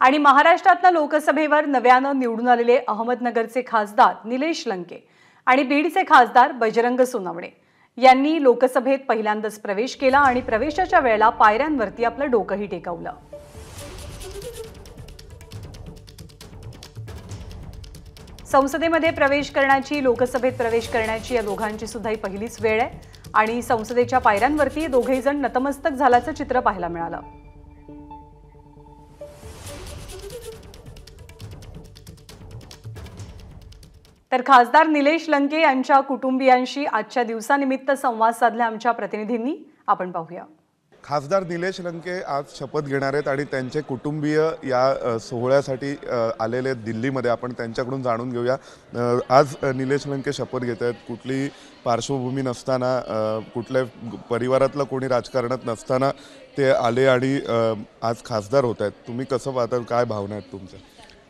आणि महाराष्ट्रातल्या लोकसभेवर नव्यानं निवडून आलेले अहमदनगरचे खासदार निलेश लंके आणि बीडचे खासदार बजरंग सोनवणे यांनी लोकसभेत पहिल्यांदाच प्रवेश केला आणि प्रवेशाच्या वेळेला पायऱ्यांवरती आपलं डोकंही टेकवलं। संसदेमध्ये प्रवेश करण्याची, लोकसभेत प्रवेश करण्याची या दोघांची सुद्धा ही पहिलीच वेळ आहे आणि संसदेच्या पायऱ्यांवरती दोघेही जण नतमस्तक झाल्याचं चित्र पाहायला मिळालं। तर खासदार निलेश लंके यांच्या कुटुंबियांशी आजच्या दिवसानिमित्त संवाद साधला आमच्या प्रतिनिधींनी, आपण पाहूया। खासदार निलेश लंके आज शपथ घेणार आहेत आणि त्यांचे कुटुंबीय या सोहळ्यासाठी आलेले दिल्लीमध्ये। आपण त्यांच्याकडून जाणून घेऊया, आज निलेश लंके शपथ घेत आहेत, कुठली पार्श्वभूमी नसताना, कुठल्या परिवारातलं कोणी राजकारणात नसताना ते आले आणि आज खासदार होत आहेत। तुम्ही कसं पाहता, काय भावना आहेत तुमच्या?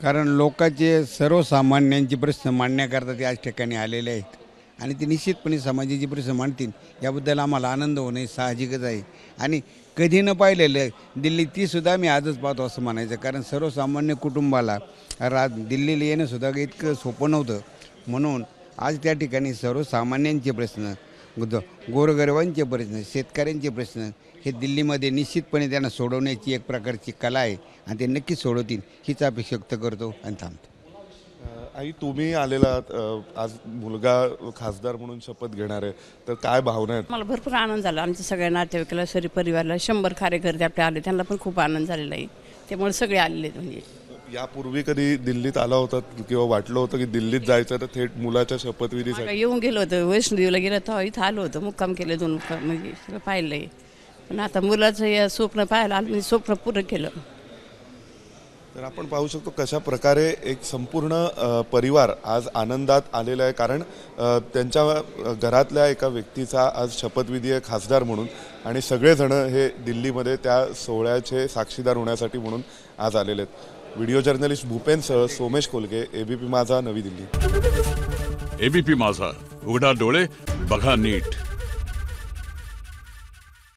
कारण लोकांचे सर्वसामान्यांचे प्रश्न मांडण्याकरता ते आज ठिकाणी आलेले आहेत आणि ते निश्चितपणे समाजाचे प्रश्न मांडतील याबद्दल आम्हाला आनंद होणे साहजिकच आहे। आणि कधी न पाहिलेलं दिल्ली तीसुद्धा मी आजच पाहतो असं म्हणायचं, कारण सर्वसामान्य कुटुंबाला दिल्लीला येणंसुद्धा इतकं सोपं नव्हतं। म्हणून आज त्या ठिकाणी सर्वसामान्यांचे प्रश्न, गोरगरिबांचे प्रश्न, शेतकऱ्यांचे प्रश्न हे दिल्लीमध्ये निश्चितपणे त्यांना सोडवण्याची एक प्रकारची कला आहे आणि ते नक्कीच सोडवतील हीच अपेक्षा व्यक्त करतो आणि थांबतो। आई, तुम्ही आलेला आज मुलगा खासदार म्हणून शपथ घेणार आहे, तर काय भावना आहेत? मला भरपूर आनंद झाला। आमच्या सगळ्या नातेवाईकाला, सरी परिवाराला 100 कार्यकर्ते आपले आले, त्यांना पण खूप आनंद झालेला आहे। त्यामुळे सगळे आलेले आहेत। म्हणजे यापूर्वी कधी दिल्लीत आला होता किंवा वाटलं होतं की दिल्लीत जायचं तर थेट मुलाच्या शपथविधीसाठी? येऊन गेलो होतं, वैष्णोदेवीला गेलो तर इथं आलो होतं, मुक्काम केले, 2 मुक्काम म्हणजे सगळं पाहिलं आहे। पण आता मुलाचं हे स्वप्न पाहायला आलं, म्हणजे स्वप्न पूर्ण केलं। तर आपण पाहू शकतो कशा प्रकारे एक संपूर्ण परिवार आज आनंदात आलेला आहे, कारण त्यांच्या घरातल्या एका व्यक्तीचा आज शपथविधी आहे खासदार म्हणून आणि सगळेजण हे दिल्लीमध्ये त्या सोहळ्याचे साक्षीदार होण्यासाठी म्हणून आज आलेले आहेत। व्हिडिओ जर्नलिस्ट भूपेनसह सोमेश कोलगे, एबीपी माझा, नवी दिल्ली। एबीपी माझा, उघडा डोळे बघा नीट।